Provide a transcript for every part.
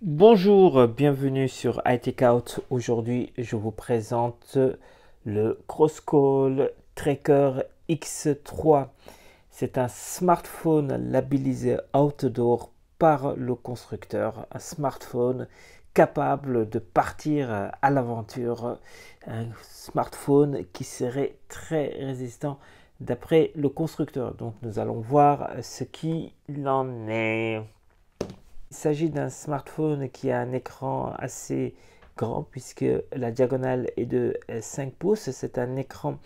Bonjour, bienvenue sur iTakeout. Aujourd'hui, je vous présente le Crosscall Tracker X3. C'est un smartphone labellisé Outdoor par le constructeur. Un smartphone capable de partir à l'aventure. Un smartphone qui serait très résistant d'après le constructeur. Donc nous allons voir ce qu'il en est. Il s'agit d'un smartphone qui a un écran assez grand puisque la diagonale est de 5 pouces. C'est un écran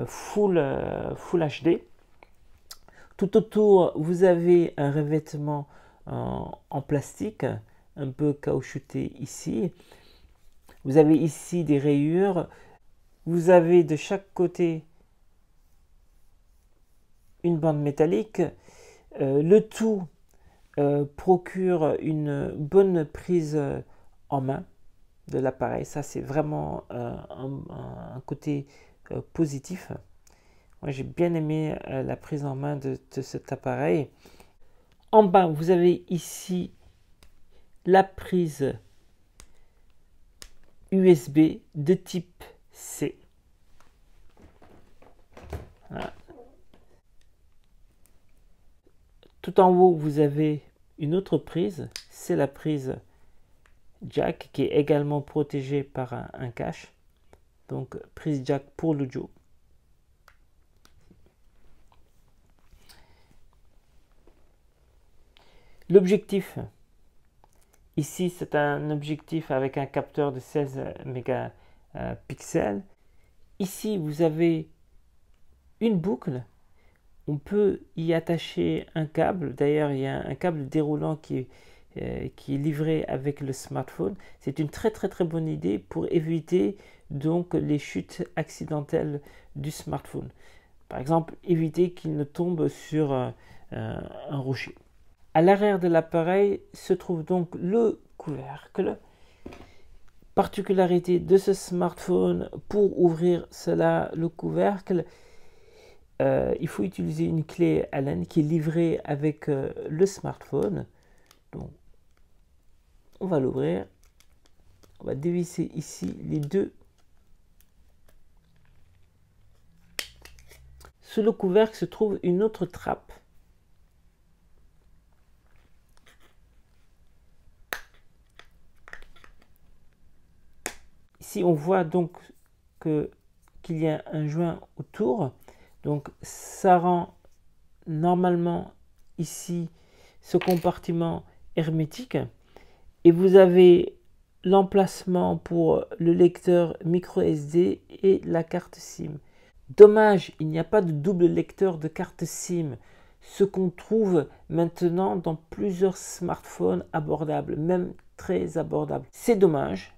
full HD. Tout autour, vous avez un revêtement en plastique, un peu caoutchouté ici. Vous avez ici des rayures. Vous avez de chaque côté une bande métallique. Le tout procure une bonne prise en main de l'appareil. Ça, c'est vraiment un côté positif. Moi, j'ai bien aimé la prise en main de cet appareil. En bas, vous avez ici la prise USB de type C. Voilà. Tout en haut, vous avez une autre prise, c'est la prise jack qui est également protégée par un cache. Donc prise jack pour l'audio. L'objectif, ici c'est un objectif avec un capteur de 16 mégapixels. Ici vous avez une boucle. On peut y attacher un câble. D'ailleurs, il y a un câble déroulant qui est livré avec le smartphone. C'est une très bonne idée pour éviter donc les chutes accidentelles du smartphone. Par exemple, éviter qu'il ne tombe sur un rocher. À l'arrière de l'appareil se trouve donc le couvercle. Particularité de ce smartphone, pour ouvrir cela, le couvercle, il faut utiliser une clé Allen qui est livrée avec le smartphone. Donc, on va l'ouvrir. On va dévisser ici les deux. Sous le couvercle se trouve une autre trappe. Ici, on voit donc qu'il y a un joint autour. Donc, ça rend normalement ici ce compartiment hermétique. Et vous avez l'emplacement pour le lecteur micro SD et la carte SIM. Dommage, il n'y a pas de double lecteur de carte SIM, ce qu'on trouve maintenant dans plusieurs smartphones abordables, même très abordables. C'est dommage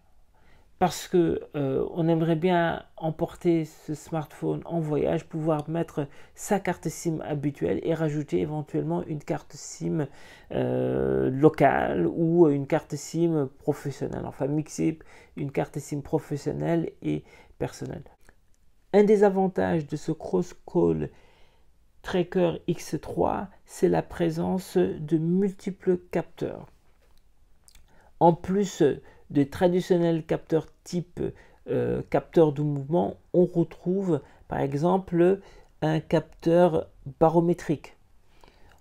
parce que on aimerait bien emporter ce smartphone en voyage, pouvoir mettre sa carte SIM habituelle et rajouter éventuellement une carte SIM locale ou une carte SIM professionnelle, enfin mixer une carte SIM professionnelle et personnelle. Un des avantages de ce Crosscall Tracker X3, c'est la présence de multiples capteurs. En plus des traditionnels capteurs type capteur de mouvement, on retrouve par exemple un capteur barométrique.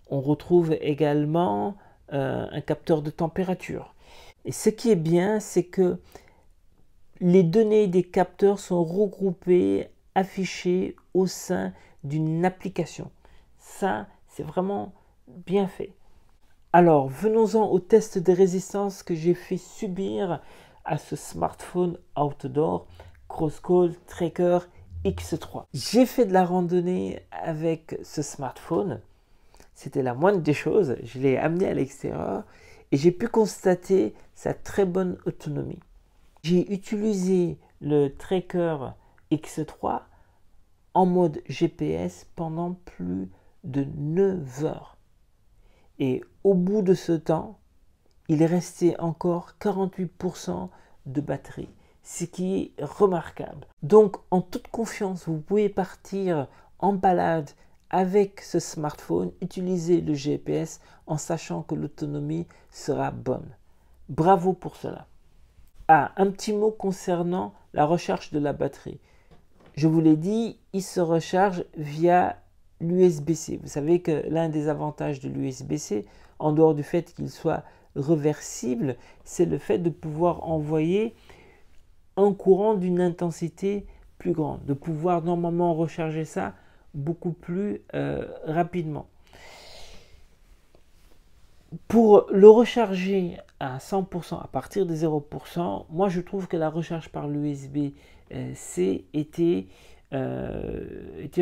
On retrouve également un capteur de température. Et ce qui est bien, c'est que les données des capteurs sont regroupées, affichées au sein d'une application. Ça, c'est vraiment bien fait. Alors, venons-en au test de résistance que j'ai fait subir à ce smartphone outdoor Crosscall Tracker X3. J'ai fait de la randonnée avec ce smartphone. C'était la moindre des choses. Je l'ai amené à l'extérieur et j'ai pu constater sa très bonne autonomie. J'ai utilisé le Tracker X3 en mode GPS pendant plus de 9 heures. Et au bout de ce temps, il restait encore 48% de batterie, ce qui est remarquable. Donc, en toute confiance, vous pouvez partir en balade avec ce smartphone, utiliser le GPS en sachant que l'autonomie sera bonne. Bravo pour cela. Ah, un petit mot concernant la recharge de la batterie. Je vous l'ai dit, il se recharge via l'USB-C. Vous savez que l'un des avantages de l'USB-C, en dehors du fait qu'il soit réversible, c'est le fait de pouvoir envoyer un courant d'une intensité plus grande, de pouvoir normalement recharger ça beaucoup plus rapidement. Pour le recharger à 100%, à partir de 0%, moi je trouve que la recharge par l'USB-C était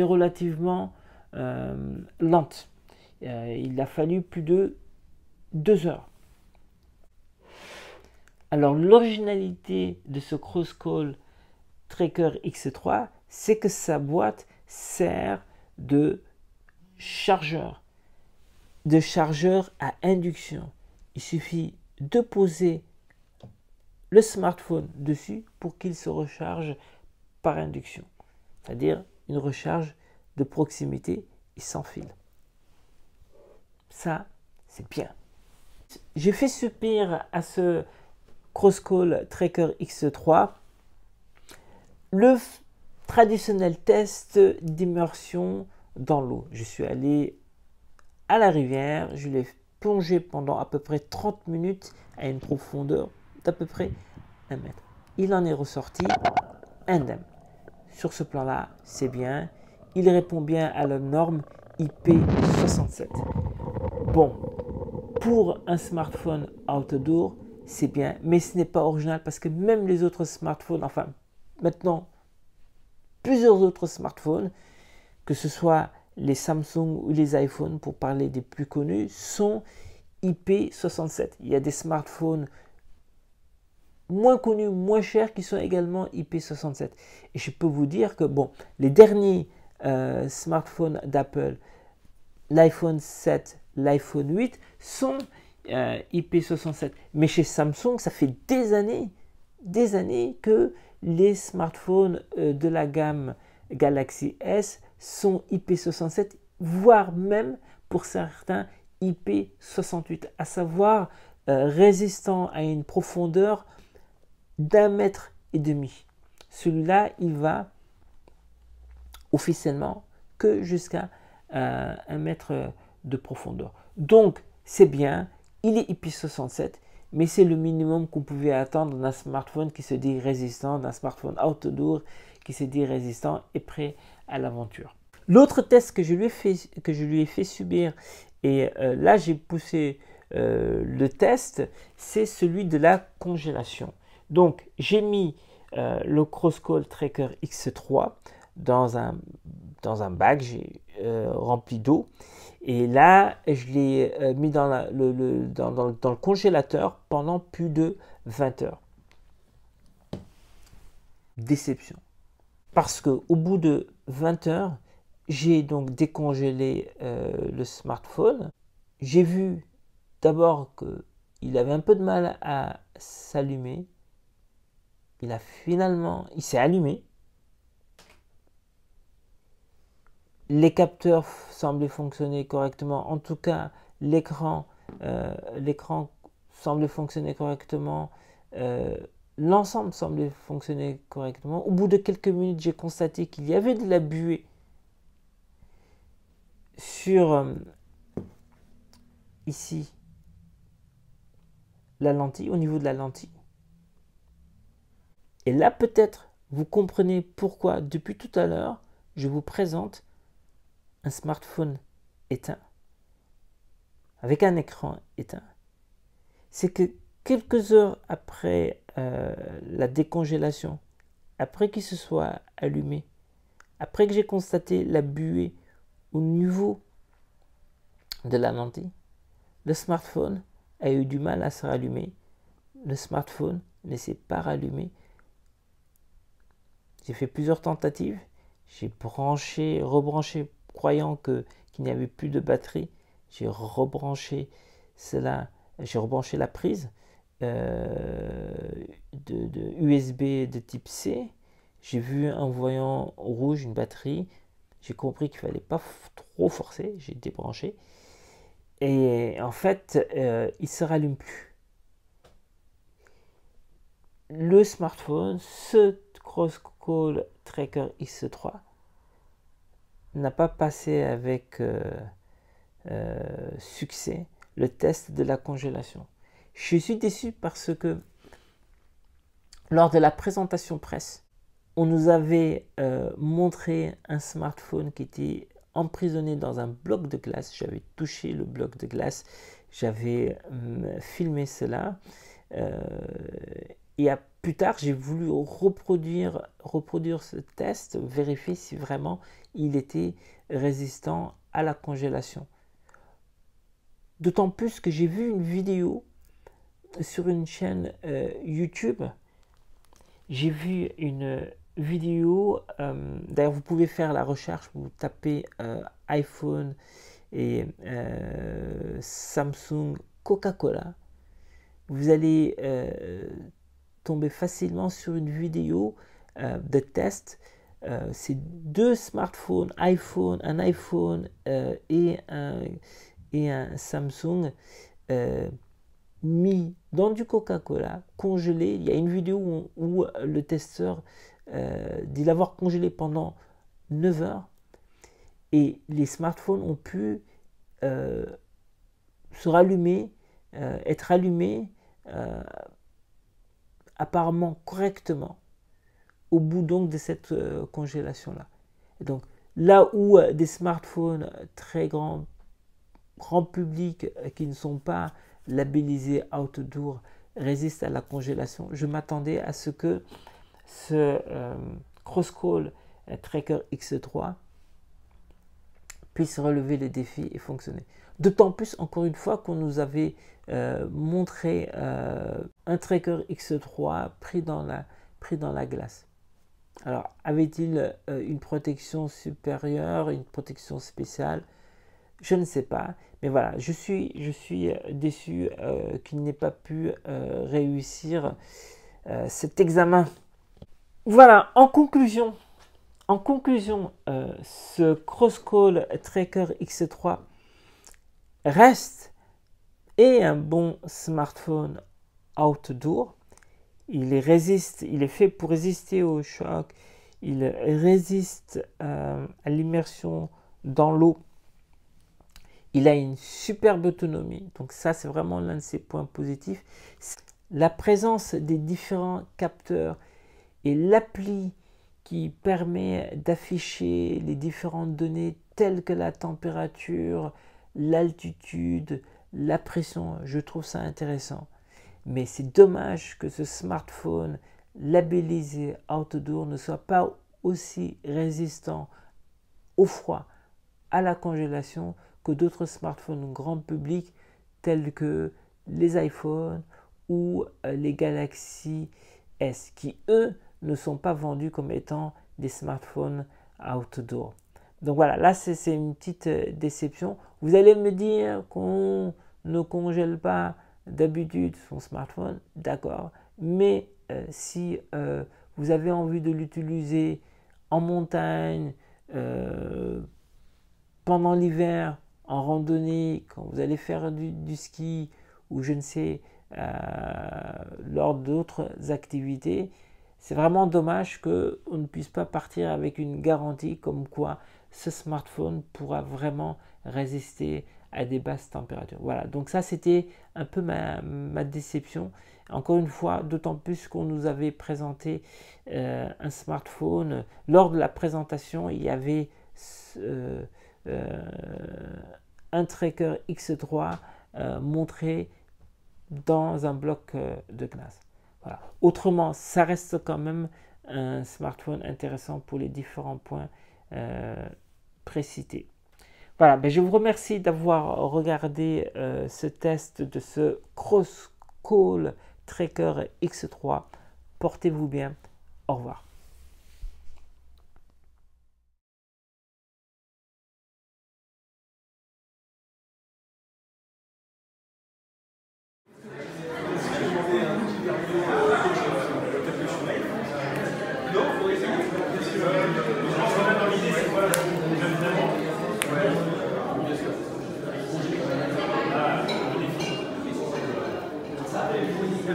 relativement lente. Il a fallu plus de 2 heures. Alors l'originalité de ce Crosscall Tracker X3, c'est que sa boîte sert de chargeur à induction. Il suffit de poser le smartphone dessus pour qu'il se recharge par induction, c'est-à-dire une recharge de proximité et sans fil. Ça, c'est bien. J'ai fait subir à ce Crosscall Tracker X3 le traditionnel test d'immersion dans l'eau. Je suis allé à la rivière, je l'ai plongé pendant à peu près 30 minutes à une profondeur d'à peu près 1 mètre. Il en est ressorti indemne. Sur ce plan-là, c'est bien. Il répond bien à la norme IP67. Bon, pour un smartphone outdoor, c'est bien, mais ce n'est pas original parce que même les autres smartphones, enfin maintenant plusieurs autres smartphones, que ce soit les Samsung ou les iPhones, pour parler des plus connus, sont IP67. Il y a des smartphones moins connus, moins chers, qui sont également IP67. Et je peux vous dire que, bon, les derniers smartphones d'Apple, l'iPhone 7, l'iPhone 8, sont IP67. Mais chez Samsung, ça fait des années que les smartphones de la gamme Galaxy S sont IP67, voire même pour certains IP68, à savoir résistant à une profondeur d'1,5 mètre. Celui-là, il va officiellement que jusqu'à 1 mètre de profondeur. Donc, c'est bien, il est IP67, mais c'est le minimum qu'on pouvait attendre d'un smartphone qui se dit résistant, d'un smartphone outdoor qui se dit résistant et prêt à l'aventure. L'autre test que je lui ai fait subir, et là j'ai poussé le test, c'est celui de la congélation. Donc j'ai mis le Crosscall Tracker X3 dans un bac rempli d'eau. Et là, je l'ai mis dans le congélateur pendant plus de 20 heures. Déception. Parce qu'au bout de 20 heures, j'ai donc décongelé le smartphone. J'ai vu d'abord qu'il avait un peu de mal à s'allumer. Il s'est allumé. Les capteurs semblaient fonctionner correctement. En tout cas, l'écran semblait fonctionner correctement. L'ensemble semblait fonctionner correctement. Au bout de quelques minutes, j'ai constaté qu'il y avait de la buée sur ici la lentille, au niveau de la lentille. Et là, peut-être, vous comprenez pourquoi, depuis tout à l'heure, je vous présente un smartphone éteint, avec un écran éteint. C'est que quelques heures après la décongélation, après qu'il se soit allumé, après que j'ai constaté la buée au niveau de la lentille, le smartphone a eu du mal à se rallumer. Le smartphone ne s'est pas rallumé. J'ai fait plusieurs tentatives. J'ai rebranché, croyant qu'il n'y avait plus de batterie. J'ai rebranché la prise de USB de type C. J'ai vu un voyant rouge, une batterie. J'ai compris qu'il ne fallait pas trop forcer. J'ai débranché. Et en fait, il ne se rallume plus. le smartphone, ce Crosscall Tracker X3, n'a pas passé avec succès le test de la congélation. Je suis déçu parce que lors de la présentation presse, on nous avait montré un smartphone qui était emprisonné dans un bloc de glace. J'avais touché le bloc de glace, j'avais filmé cela. Et plus tard, j'ai voulu reproduire ce test, vérifier si vraiment il était résistant à la congélation. D'autant plus que j'ai vu une vidéo sur une chaîne YouTube. J'ai vu une vidéo, d'ailleurs vous pouvez faire la recherche, vous tapez iPhone et Samsung Coca-Cola. Vous allez tomber facilement sur une vidéo de test. C'est deux smartphones, un iPhone et un Samsung mis dans du Coca-Cola, congelé. Il y a une vidéo où le testeur dit l'avoir congelé pendant 9 heures et les smartphones ont pu se rallumer, être allumés apparemment correctement au bout donc de cette congélation là. Et donc là où des smartphones très grand public qui ne sont pas labellisés outdoor résistent à la congélation, je m'attendais à ce que ce Crosscall Tracker X3 puisse relever les défis et fonctionner. D'autant plus, encore une fois, qu'on nous avait montré un Tracker X3 pris dans la glace. Alors, avait-il une protection supérieure, une protection spéciale? Je ne sais pas. Mais voilà, je suis déçu qu'il n'ait pas pu réussir cet examen. Voilà, en conclusion, ce Crosscall Tracker X3 reste et un bon smartphone outdoor. Il est fait pour résister au choc, il résiste à l'immersion dans l'eau. Il a une superbe autonomie, donc ça c'est vraiment l'un de ses points positifs. La présence des différents capteurs et l'appli qui permet d'afficher les différentes données telles que la température, l'altitude, la pression, je trouve ça intéressant. Mais c'est dommage que ce smartphone labellisé outdoor ne soit pas aussi résistant au froid, à la congélation que d'autres smartphones grand public tels que les iPhones ou les Galaxy S qui eux ne sont pas vendus comme étant des smartphones outdoor. Donc voilà, là c'est une petite déception. Vous allez me dire qu'on ne congèle pas d'habitude son smartphone, d'accord, mais si vous avez envie de l'utiliser en montagne, pendant l'hiver, en randonnée, quand vous allez faire du ski ou je ne sais, lors d'autres activités, c'est vraiment dommage qu'on ne puisse pas partir avec une garantie comme quoi ce smartphone pourra vraiment résister à des basses températures. Voilà, donc ça c'était un peu ma déception. Encore une fois, d'autant plus qu'on nous avait présenté un smartphone. Lors de la présentation, il y avait un Tracker X3 montré dans un bloc de glace. Voilà. Autrement, ça reste quand même un smartphone intéressant pour les différents points précités. Voilà, ben je vous remercie d'avoir regardé ce test de ce Crosscall Tracker X3. Portez-vous bien. Au revoir.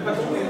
Pas trop.